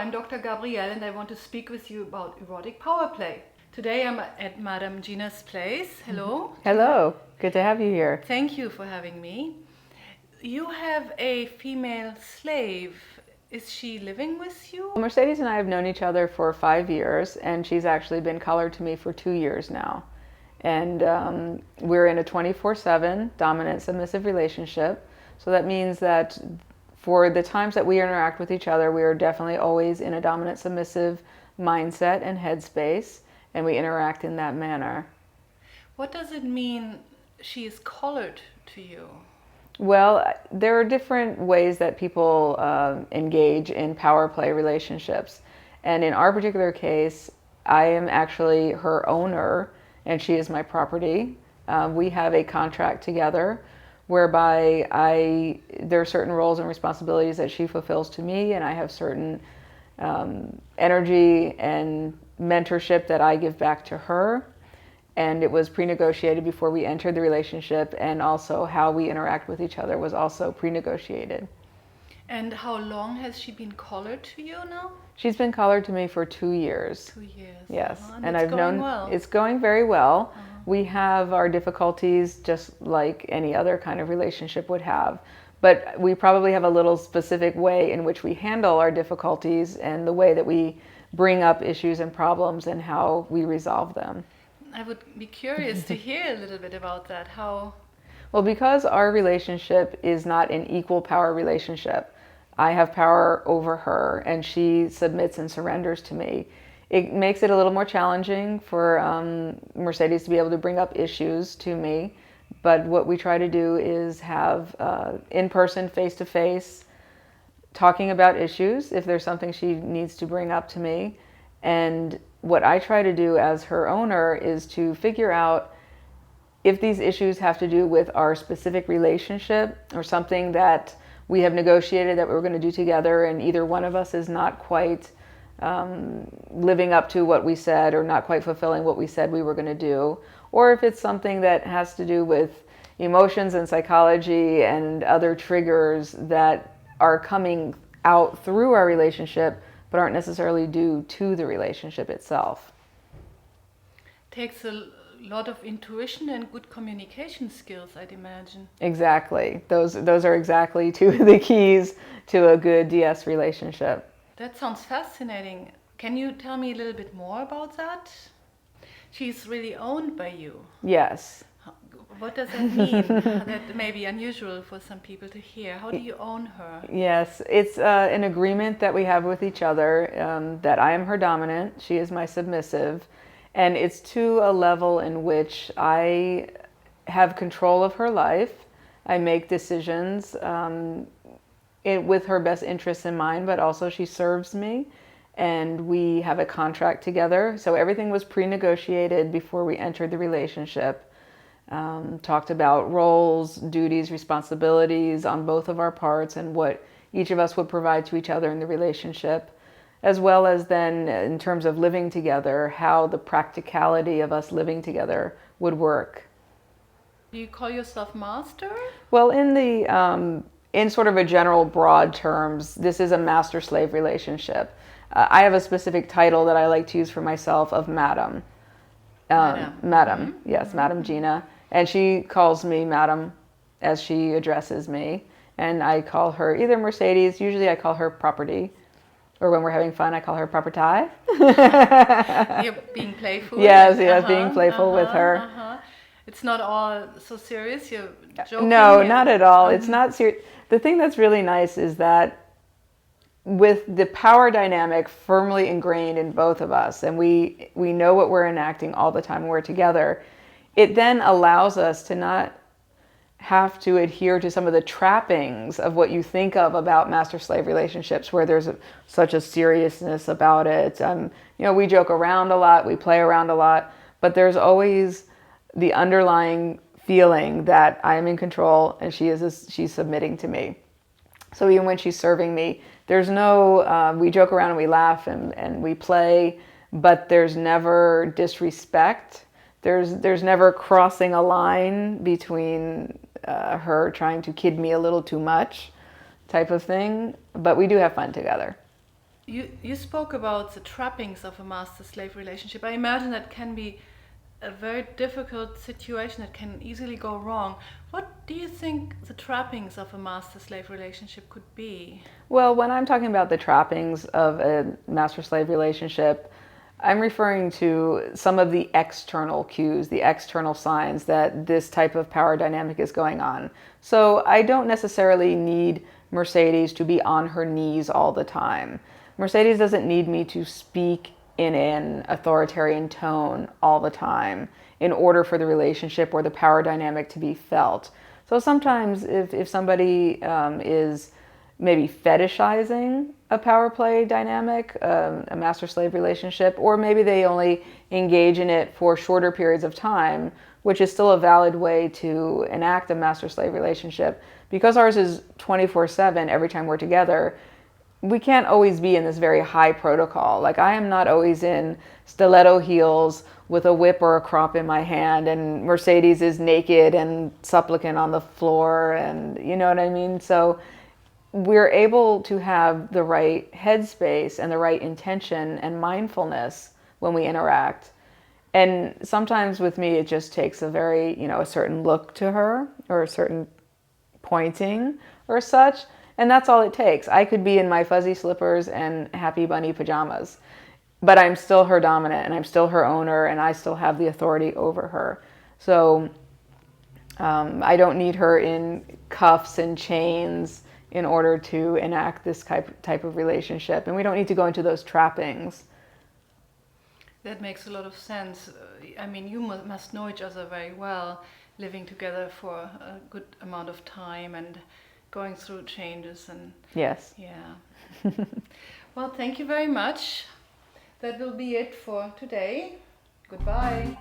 I'm Dr. Gabrielle and I want to speak with you about erotic power play. Today I'm at Madame Gina's place. Hello. Hello, good to have you here. Thank you for having me. You have a female slave. Is she living with you? Mercedes and I have known each other for 5 years, and she's actually been collared to me for 2 years now. And we're in a 24/7 dominant submissive relationship. So that means that for the times that we interact with each other, we are definitely always in a dominant submissive mindset and headspace, and we interact in that manner. What does it mean she is collared to you? Well, there are different ways that people engage in power play relationships. And in our particular case, I am actually her owner and she is my property. We have a contract together whereby there are certain roles and responsibilities that she fulfills to me, and I have certain energy and mentorship that I give back to her. And it was pre-negotiated before we entered the relationship, and also how we interact with each other was also pre-negotiated. And how long has she been collared to you now? She's been collared to me for 2 years. 2 years. Yes, And it's going well. It's going very well. We have our difficulties just like any other kind of relationship would have, but we probably have a little specific way in which we handle our difficulties and the way that we bring up issues and problems and how we resolve them. I would be curious to hear a little bit about that. How? Well, because our relationship is not an equal power relationship, I have power over her and she submits and surrenders to me. It makes it a little more challenging for Mercedes to be able to bring up issues to me. But what we try to do is have in-person, face-to-face, talking about issues if there's something she needs to bring up to me. And what I try to do as her owner is to figure out if these issues have to do with our specific relationship or something that we have negotiated that we're going to do together, and either one of us is not quite living up to what we said or not quite fulfilling what we said we were going to do, or if it's something that has to do with emotions and psychology and other triggers that are coming out through our relationship but aren't necessarily due to the relationship itself. Takes a lot of intuition and good communication skills, I'd imagine. Exactly. Those are exactly two of the keys to a good DS relationship. That sounds fascinating. Can you tell me a little bit more about that? She's really owned by you. Yes. What does that mean? That may be unusual for some people to hear. How do you own her? Yes, it's an agreement that we have with each other, that I am her dominant, she is my submissive, and it's to a level in which I have control of her life. I make decisions with her best interests in mind, but also she serves me, and we have a contract together. So everything was pre-negotiated before we entered the relationship. Talked about roles, duties, responsibilities on both of our parts and what each of us would provide to each other in the relationship, as well as then in terms of living together, how the practicality of us living together would work. Do you call yourself master? Well, in sort of a general broad terms, this is a master-slave relationship. I have a specific title that I like to use for myself of Madame. Madame, yes, Madame Gina. And she calls me Madame as she addresses me. And I call her either Mercedes, usually I call her property. Or when we're having fun, I call her property. You're being playful? Yes, being playful with her. It's not all so serious, you're joking? No, not at all. It's not serious. The thing that's really nice is that with the power dynamic firmly ingrained in both of us, and we know what we're enacting all the time when we're together, it then allows us to not have to adhere to some of the trappings of what you think of about master-slave relationships, where there's such a seriousness about it. We joke around a lot, we play around a lot, but there's always the underlying feeling that I am in control and she's submitting to me. So even when she's serving me, there's no, we joke around and we laugh and we play, but there's never disrespect. There's never crossing a line between her trying to kid me a little too much type of thing, but we do have fun together. You spoke about the trappings of a master-slave relationship. I imagine that can be a very difficult situation that can easily go wrong. What do you think the trappings of a master-slave relationship could be? Well, when I'm talking about the trappings of a master-slave relationship, I'm referring to some of the external cues, the external signs that this type of power dynamic is going on. So I don't necessarily need Mercedes to be on her knees all the time. Mercedes doesn't need me to speak in an authoritarian tone all the time in order for the relationship or the power dynamic to be felt. So sometimes if somebody is maybe fetishizing a power play dynamic, a master-slave relationship, or maybe they only engage in it for shorter periods of time, which is still a valid way to enact a master-slave relationship. Because ours is 24/7 every time we're together, we can't always be in this very high protocol. Like I am not always in stiletto heels with a whip or a crop in my hand, and Mercedes is naked and supplicant on the floor, and you know what I mean? So we're able to have the right headspace and the right intention and mindfulness when we interact. And sometimes with me, it just takes a very, a certain look to her or a certain pointing or such. And that's all it takes. I could be in my fuzzy slippers and happy bunny pajamas, but I'm still her dominant and I'm still her owner and I still have the authority over her. So I don't need her in cuffs and chains in order to enact this type of relationship. And we don't need to go into those trappings. That makes a lot of sense. I mean, you must know each other very well, living together for a good amount of time and going through changes and Yes. yeah. Well, thank you very much. That will be it for today. Goodbye.